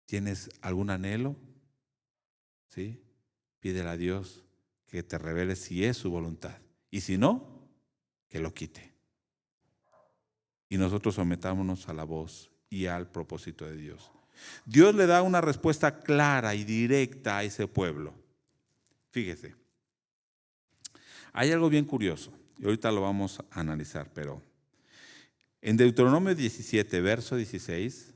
¿Tienes algún anhelo? ¿Sí? Pídele a Dios que te revele si es su voluntad. Y si no, que lo quite. Y nosotros sometámonos a la voz y al propósito de Dios. Dios le da una respuesta clara y directa a ese pueblo. Fíjese, hay algo bien curioso, y ahorita lo vamos a analizar, pero en Deuteronomio 17, verso 16,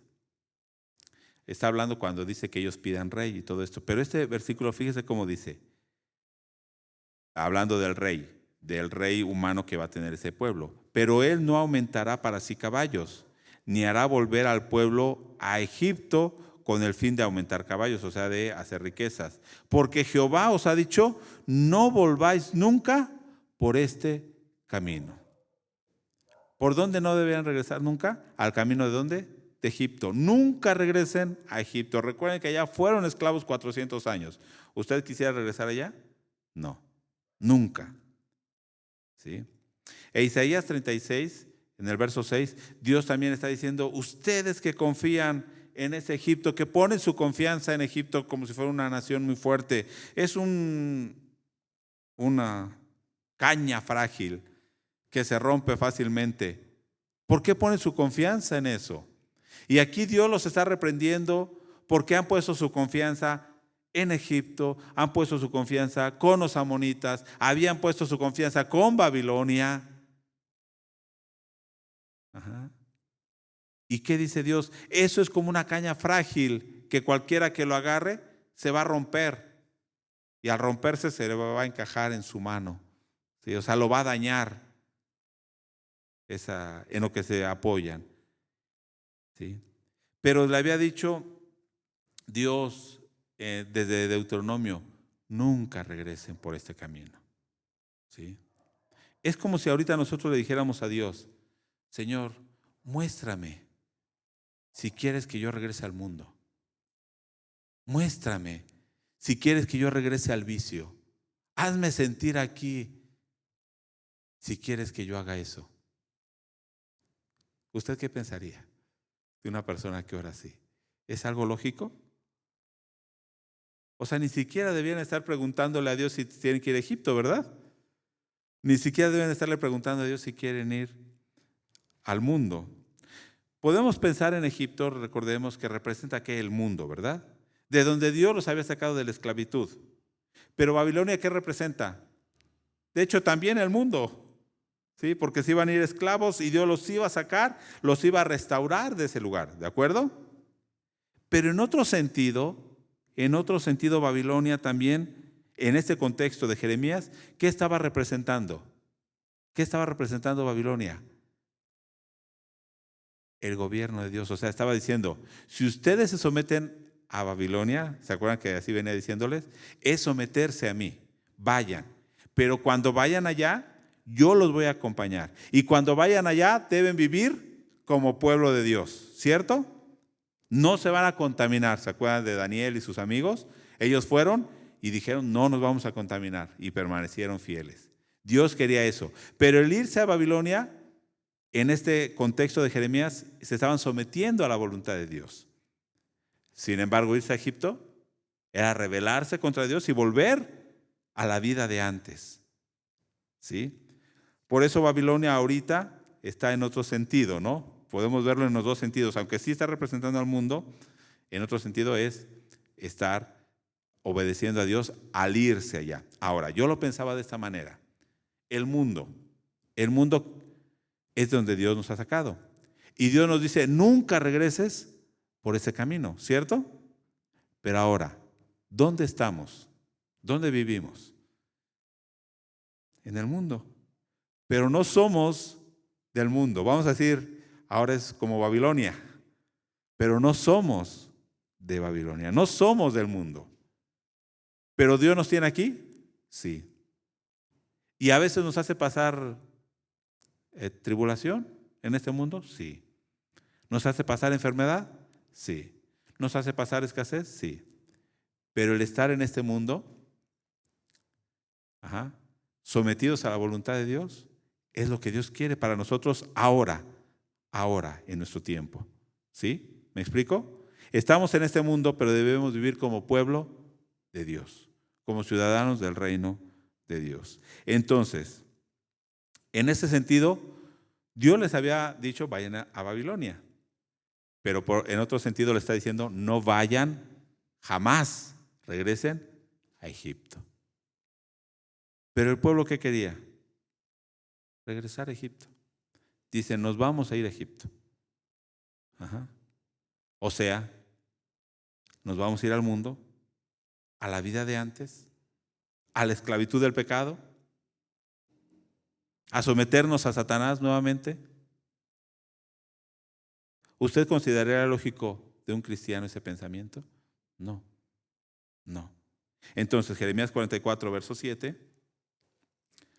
está hablando cuando dice que ellos pidan rey y todo esto, pero este versículo, fíjese cómo dice, hablando del rey humano que va a tener ese pueblo, pero él no aumentará para sí caballos, ni hará volver al pueblo a Egipto con el fin de aumentar caballos, o sea, de hacer riquezas. Porque Jehová os ha dicho, no volváis nunca por este camino. ¿Por dónde no deberían regresar nunca? ¿Al camino de dónde? De Egipto. Nunca regresen a Egipto. Recuerden que allá fueron esclavos 400 años. ¿Usted quisiera regresar allá? No, nunca. ¿Sí? E Isaías 36, en el verso 6, Dios también está diciendo, ustedes que confían en ese Egipto, que ponen su confianza en Egipto como si fuera una nación muy fuerte, es una caña frágil que se rompe fácilmente. ¿Por qué ponen su confianza en eso? Y aquí Dios los está reprendiendo porque han puesto su confianza en Egipto, han puesto su confianza con los amonitas, habían puesto su confianza con Babilonia. ¿Y qué dice Dios? Eso es como una caña frágil que cualquiera que lo agarre se va a romper. Y al romperse se le va a encajar en su mano. ¿Sí? O sea, lo va a dañar en lo que se apoyan. ¿Sí? Pero le había dicho Dios desde Deuteronomio, nunca regresen por este camino. ¿Sí? Es como si ahorita nosotros le dijéramos a Dios, Señor, muéstrame si quieres que yo regrese al mundo. Muéstrame si quieres que yo regrese al vicio. Hazme sentir aquí si quieres que yo haga eso. ¿Usted qué pensaría de una persona que ora así? ¿Es algo lógico? O sea, ni siquiera debían estar preguntándole a Dios si tienen que ir a Egipto, ¿verdad? Ni siquiera deben estarle preguntando a Dios si quieren ir al mundo. Podemos pensar en Egipto, recordemos que representa que el mundo, ¿verdad? De donde Dios los había sacado de la esclavitud. Pero Babilonia, ¿qué representa? De hecho, también el mundo, ¿sí? Porque se iban a ir esclavos y Dios los iba a sacar, los iba a restaurar de ese lugar, ¿de acuerdo? Pero en otro sentido, Babilonia también, en este contexto de Jeremías, ¿qué estaba representando? ¿Qué estaba representando Babilonia? El gobierno de Dios. O sea, estaba diciendo, si ustedes se someten a Babilonia, ¿se acuerdan que así venía diciéndoles? Es someterse a mí, vayan. Pero cuando vayan allá, yo los voy a acompañar. Y cuando vayan allá, deben vivir como pueblo de Dios, ¿cierto? No se van a contaminar. ¿Se acuerdan de Daniel y sus amigos? Ellos fueron y dijeron, no nos vamos a contaminar, y permanecieron fieles. Dios quería eso. Pero el irse a Babilonia, en este contexto de Jeremías, se estaban sometiendo a la voluntad de Dios. Sin embargo, irse a Egipto era rebelarse contra Dios y volver a la vida de antes. ¿Sí? Por eso Babilonia ahorita está en otro sentido, ¿no? Podemos verlo en los dos sentidos. Aunque sí está representando al mundo, en otro sentido es estar obedeciendo a Dios al irse allá. Ahora, yo lo pensaba de esta manera. El mundo es donde Dios nos ha sacado. Y Dios nos dice, nunca regreses por ese camino, ¿cierto? Pero ahora, ¿dónde estamos? ¿Dónde vivimos? En el mundo. Pero no somos del mundo. Vamos a decir, ahora es como Babilonia. Pero no somos de Babilonia. No somos del mundo. ¿Pero Dios nos tiene aquí? Sí. ¿Y a veces nos hace pasar tribulación en este mundo? Sí. ¿Nos hace pasar enfermedad? Sí. ¿Nos hace pasar escasez? Sí. Pero el estar en este mundo, sometidos a la voluntad de Dios, es lo que Dios quiere para nosotros ahora, en nuestro tiempo. ¿Sí? ¿Me explico? Estamos en este mundo, pero debemos vivir como pueblo de Dios, como ciudadanos del reino de Dios. Entonces, en ese sentido, Dios les había dicho, vayan a Babilonia. Pero en otro sentido le está diciendo, no vayan, jamás regresen a Egipto. Pero el pueblo, ¿qué quería? Regresar a Egipto. Dice, nos vamos a ir a Egipto. O sea, nos vamos a ir al mundo, a la vida de antes, a la esclavitud del pecado, a someternos a Satanás nuevamente. ¿Usted consideraría lógico de un cristiano ese pensamiento? No. Entonces, Jeremías 44, verso 7.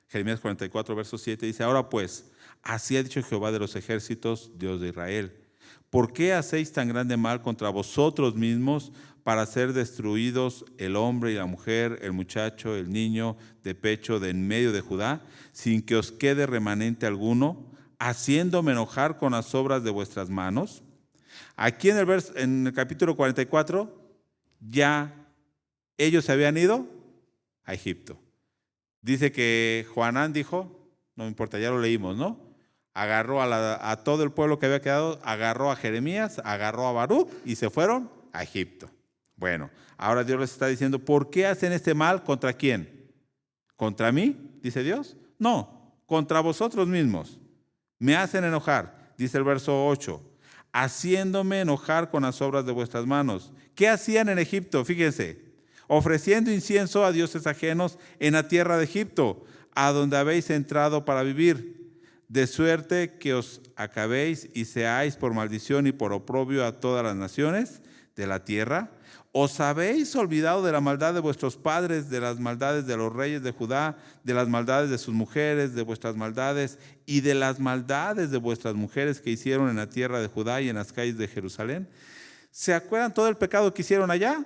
Jeremías 44, verso 7 dice, ahora pues, así ha dicho Jehová de los ejércitos, Dios de Israel. ¿Por qué hacéis tan grande mal contra vosotros mismos para ser destruidos el hombre y la mujer, el muchacho, el niño de pecho de en medio de Judá, sin que os quede remanente alguno, haciéndome enojar con las obras de vuestras manos? Aquí en el capítulo 44, ya ellos se habían ido a Egipto. Dice que Johanán dijo, no me importa, ya lo leímos, ¿no? Agarró a todo el pueblo que había quedado, agarró a Jeremías, agarró a Baruch y se fueron a Egipto. Bueno, ahora Dios les está diciendo, ¿por qué hacen este mal? ¿Contra quién? ¿Contra mí? Dice Dios. No, contra vosotros mismos. Me hacen enojar, dice el verso 8. haciéndome enojar con las obras de vuestras manos. ¿Qué hacían en Egipto? Fíjense, ofreciendo incienso a dioses ajenos en la tierra de Egipto, a donde habéis entrado para vivir, de suerte que os acabéis y seáis por maldición y por oprobio a todas las naciones de la tierra. ¿Os habéis olvidado de la maldad de vuestros padres, de las maldades de los reyes de Judá, de las maldades de sus mujeres, de vuestras maldades y de las maldades de vuestras mujeres que hicieron en la tierra de Judá y en las calles de Jerusalén? ¿Se acuerdan todo el pecado que hicieron allá?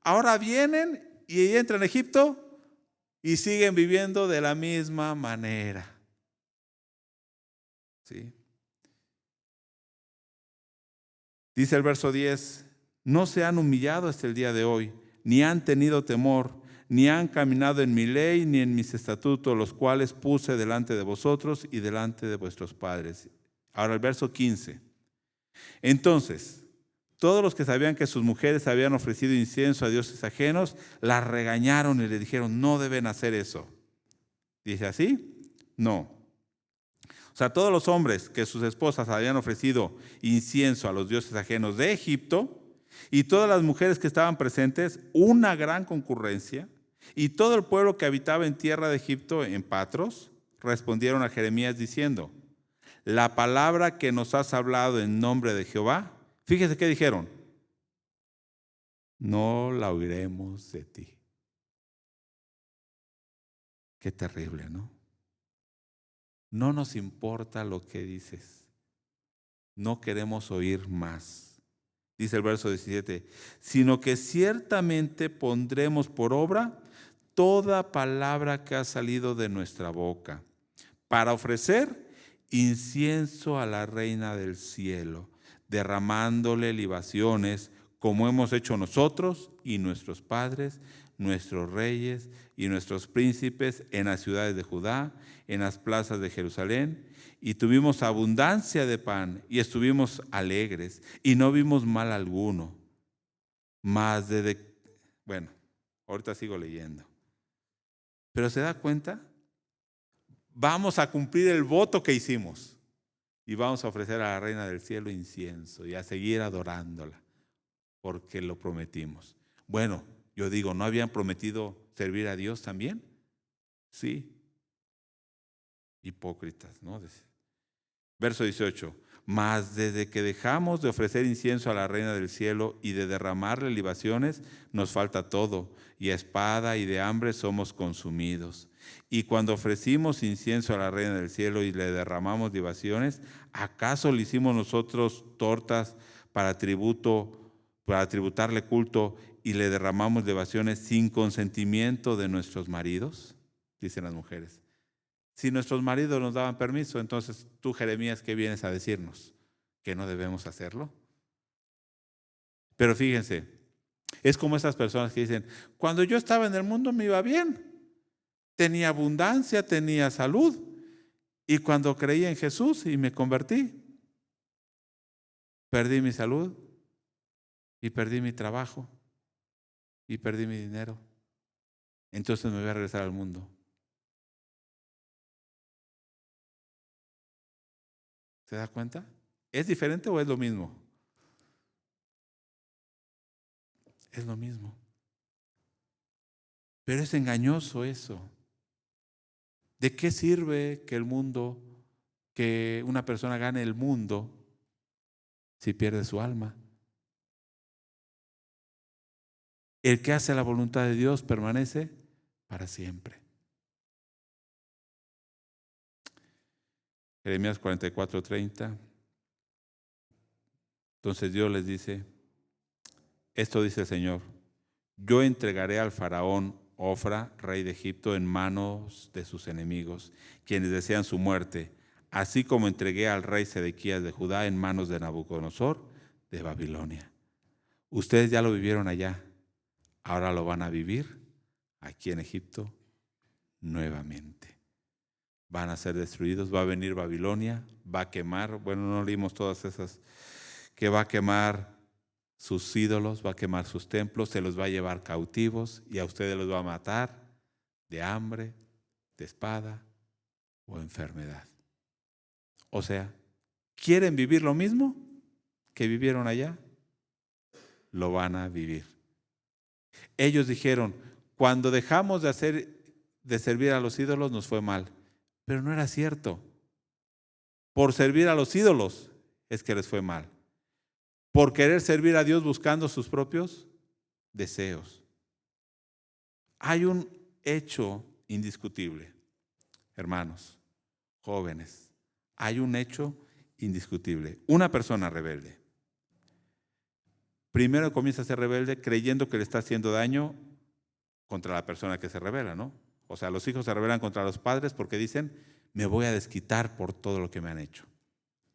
Ahora vienen y entran a Egipto y siguen viviendo de la misma manera. ¿Sí? Dice el verso 10, no se han humillado hasta el día de hoy, ni han tenido temor, ni han caminado en mi ley, ni en mis estatutos, los cuales puse delante de vosotros y delante de vuestros padres. Ahora el verso 15. Entonces, todos los que sabían que sus mujeres habían ofrecido incienso a dioses ajenos, las regañaron y le dijeron, no deben hacer eso. ¿Dice así? No. O sea, todos los hombres que sus esposas habían ofrecido incienso a los dioses ajenos de Egipto, y todas las mujeres que estaban presentes, una gran concurrencia, y todo el pueblo que habitaba en tierra de Egipto, en Patros, respondieron a Jeremías diciendo, la palabra que nos has hablado en nombre de Jehová, fíjese qué dijeron, no la oiremos de ti. Qué terrible, ¿no? No nos importa lo que dices. No queremos oír más. Dice el verso 17, sino que ciertamente pondremos por obra toda palabra que ha salido de nuestra boca, para ofrecer incienso a la reina del cielo, derramándole libaciones, como hemos hecho nosotros y nuestros padres, nuestros reyes y nuestros príncipes en las ciudades de Judá, en las plazas de Jerusalén, y tuvimos abundancia de pan y estuvimos alegres y no vimos mal alguno. Más bueno, ahorita sigo leyendo. Pero ¿se da cuenta? Vamos a cumplir el voto que hicimos y vamos a ofrecer a la reina del cielo incienso y a seguir adorándola porque lo prometimos. Bueno, yo digo, ¿no habían prometido servir a Dios también? Sí. Hipócritas, ¿no? Verso 18. Mas desde que dejamos de ofrecer incienso a la reina del cielo y de derramarle libaciones, nos falta todo, y a espada y de hambre somos consumidos. Y cuando ofrecimos incienso a la reina del cielo y le derramamos libaciones, ¿acaso le hicimos nosotros tortas para tributarle culto y le derramamos libaciones sin consentimiento de nuestros maridos? Dicen las mujeres. Si nuestros maridos nos daban permiso, entonces tú, Jeremías, ¿qué vienes a decirnos? ¿Que no debemos hacerlo? Pero fíjense, es como esas personas que dicen, cuando yo estaba en el mundo me iba bien, tenía abundancia, tenía salud, y cuando creí en Jesús y me convertí, perdí mi salud, y perdí mi trabajo, y perdí mi dinero. Entonces me voy a regresar al mundo. ¿Se da cuenta? ¿Es diferente o es lo mismo? Es lo mismo. Pero es engañoso eso. ¿De qué sirve que una persona gane el mundo si pierde su alma? El que hace la voluntad de Dios permanece para siempre. Jeremías 44:30. Entonces Dios les dice, esto dice el Señor, yo entregaré al faraón Ofra, rey de Egipto, en manos de sus enemigos, quienes desean su muerte, así como entregué al rey Sedequías de Judá en manos de Nabucodonosor de Babilonia. Ustedes ya lo vivieron allá, ahora lo van a vivir aquí en Egipto nuevamente. Van a ser destruidos, va a venir Babilonia, va a quemar, bueno, no leímos todas esas, que va a quemar sus ídolos, va a quemar sus templos, se los va a llevar cautivos y a ustedes los va a matar de hambre, de espada o enfermedad. O sea, ¿quieren vivir lo mismo? que vivieron allá, lo van a vivir. Ellos dijeron, cuando dejamos de servir a los ídolos nos fue mal. Pero no era cierto. Por servir a los ídolos es que les fue mal. Por querer servir a Dios buscando sus propios deseos. Hay un hecho indiscutible, hermanos, jóvenes. Hay un hecho indiscutible. Una persona rebelde. Primero comienza a ser rebelde creyendo que le está haciendo daño contra la persona que se rebela, ¿no? O sea, los hijos se rebelan contra los padres porque dicen, me voy a desquitar por todo lo que me han hecho.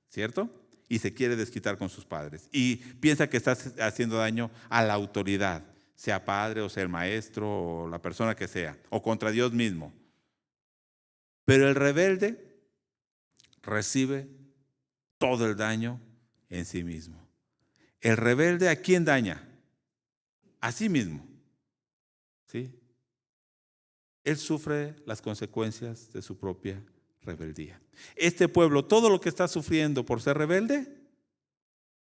¿Cierto? Y se quiere desquitar con sus padres. Y piensa que está haciendo daño a la autoridad, sea padre o sea el maestro o la persona que sea, o contra Dios mismo. Pero el rebelde recibe todo el daño en sí mismo. El rebelde, ¿a quién daña? A sí mismo. ¿Sí? Él sufre las consecuencias de su propia rebeldía. Este pueblo, todo lo que está sufriendo por ser rebelde,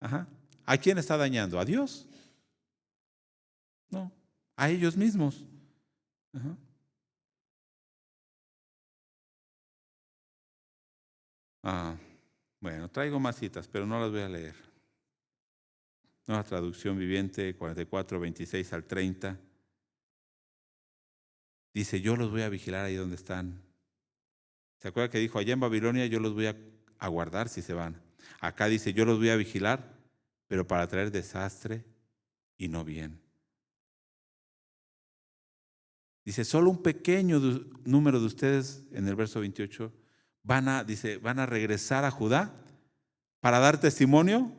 ¿a quién está dañando? ¿A Dios? No, a ellos mismos. Bueno, traigo más citas, pero no las voy a leer. Nueva Traducción Viviente 44, 26 al 30. Dice, yo los voy a vigilar ahí donde están. ¿Se acuerda que dijo, allá en Babilonia yo los voy a guardar si se van? Acá dice, yo los voy a vigilar, pero para traer desastre y no bien. Dice, solo un pequeño número de ustedes, en el verso 28, van a regresar a Judá para dar testimonio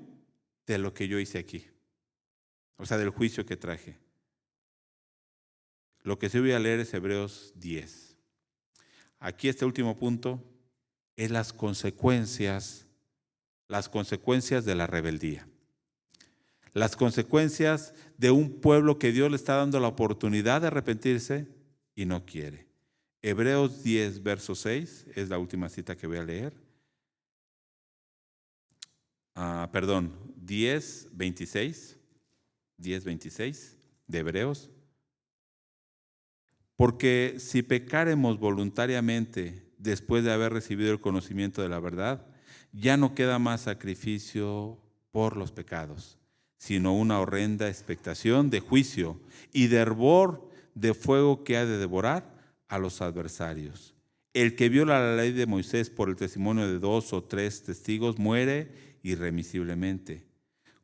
de lo que yo hice aquí. O sea, del juicio que traje. Lo que sí voy a leer es Hebreos 10. Aquí este último punto es las consecuencias de la rebeldía. Las consecuencias de un pueblo que Dios le está dando la oportunidad de arrepentirse y no quiere. Hebreos 10, verso 6, es la última cita que voy a leer. 10, 26 de Hebreos. Porque si pecáremos voluntariamente después de haber recibido el conocimiento de la verdad, ya no queda más sacrificio por los pecados, sino una horrenda expectación de juicio y de hervor de fuego que ha de devorar a los adversarios. El que viola la ley de Moisés por el testimonio de 2 o 3 testigos muere irremisiblemente.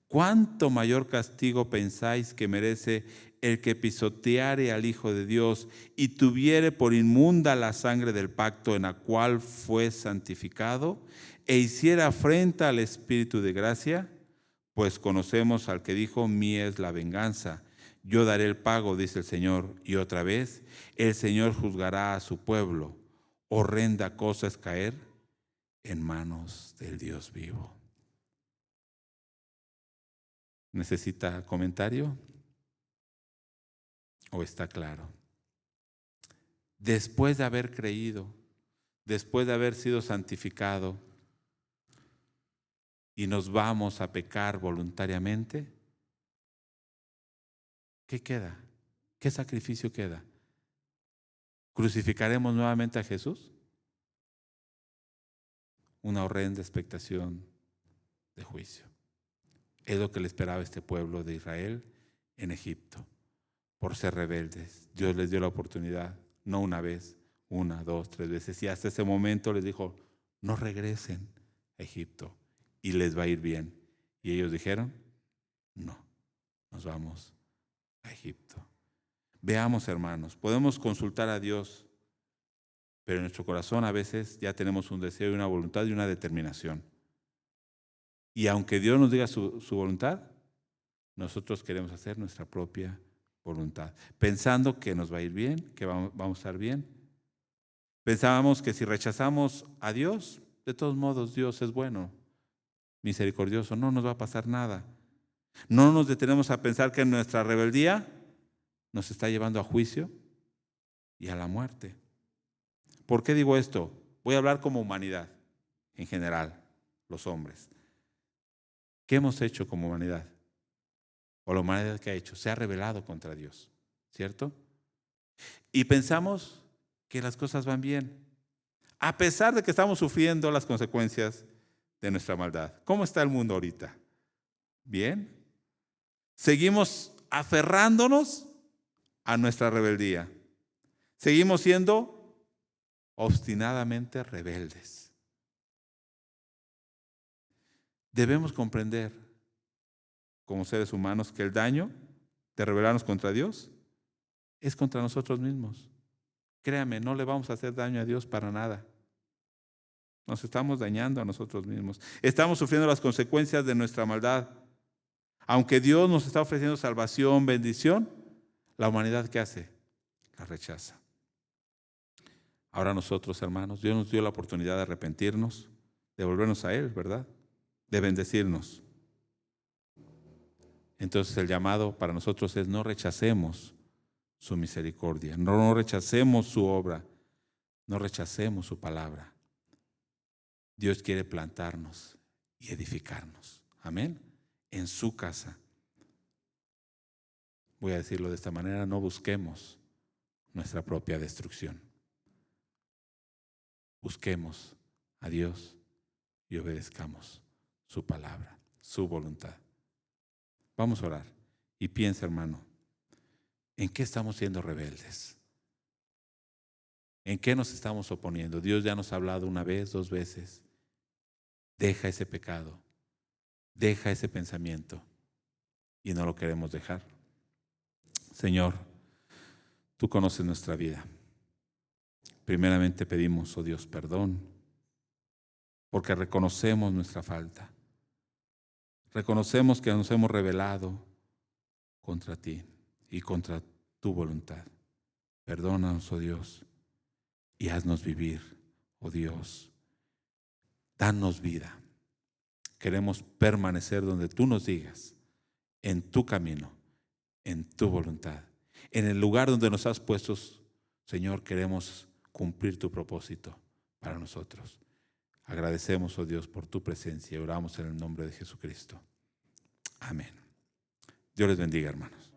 ¿Cuánto mayor castigo pensáis que merece el que pisoteare al Hijo de Dios y tuviere por inmunda la sangre del pacto en la cual fue santificado e hiciera afrenta al Espíritu de gracia? Pues conocemos al que dijo, mía es la venganza, yo daré el pago, dice el Señor. Y otra vez, el Señor juzgará a su pueblo. Horrenda cosa es caer en manos del Dios vivo. ¿Necesita comentario? ¿O está claro? Después de haber creído, después de haber sido santificado, y nos vamos a pecar voluntariamente, ¿qué queda? ¿Qué sacrificio queda? ¿Crucificaremos nuevamente a Jesús? Una horrenda expectación de juicio. Es lo que le esperaba a este pueblo de Israel en Egipto, por ser rebeldes. Dios les dio la oportunidad, no una vez, 1, 2, 3 veces, y hasta ese momento les dijo, no regresen a Egipto y les va a ir bien. Y ellos dijeron, no, nos vamos a Egipto. Veamos, hermanos, podemos consultar a Dios, pero en nuestro corazón a veces ya tenemos un deseo y una voluntad y una determinación. Y aunque Dios nos diga su voluntad, nosotros queremos hacer nuestra propia voluntad, pensando que nos va a ir bien, que vamos a estar bien. Pensábamos que si rechazamos a Dios, de todos modos Dios es bueno, misericordioso, no nos va a pasar nada. No nos detenemos a pensar que nuestra rebeldía nos está llevando a juicio y a la muerte. ¿Por qué digo esto? Voy a hablar como humanidad, en general, los hombres. ¿Qué hemos hecho como humanidad? O la humanidad que ha hecho, se ha rebelado contra Dios, ¿cierto? Y pensamos que las cosas van bien, a pesar de que estamos sufriendo las consecuencias de nuestra maldad. ¿Cómo está el mundo ahorita? ¿Bien? Seguimos aferrándonos a nuestra rebeldía. Seguimos siendo obstinadamente rebeldes. Debemos comprender, como seres humanos, que el daño de rebelarnos contra Dios es contra nosotros mismos. Créame, no le vamos a hacer daño a Dios para nada. Nos estamos dañando a nosotros mismos. Estamos sufriendo las consecuencias de nuestra maldad. Aunque Dios nos está ofreciendo salvación, bendición, la humanidad, ¿qué hace? La rechaza. Ahora nosotros, hermanos, Dios nos dio la oportunidad de arrepentirnos, de volvernos a Él, ¿verdad? De bendecirnos. Entonces el llamado para nosotros es: no rechacemos su misericordia, no rechacemos su obra, no rechacemos su palabra. Dios quiere plantarnos y edificarnos. Amén. En su casa. Voy a decirlo de esta manera: no busquemos nuestra propia destrucción. Busquemos a Dios y obedezcamos su palabra, su voluntad. Vamos a orar y piensa, hermano, ¿en qué estamos siendo rebeldes? ¿En qué nos estamos oponiendo? Dios ya nos ha hablado una vez, 2 veces. Deja ese pecado, deja ese pensamiento, y no lo queremos dejar. Señor, tú conoces nuestra vida. Primeramente pedimos, oh Dios, perdón, porque reconocemos nuestra falta. Reconocemos que nos hemos rebelado contra ti y contra tu voluntad. Perdónanos, oh Dios, y haznos vivir, oh Dios. Danos vida. Queremos permanecer donde tú nos digas, en tu camino, en tu voluntad. En el lugar donde nos has puesto, Señor, queremos cumplir tu propósito para nosotros. Agradecemos, oh Dios, por tu presencia y oramos en el nombre de Jesucristo. Amén. Dios les bendiga, hermanos.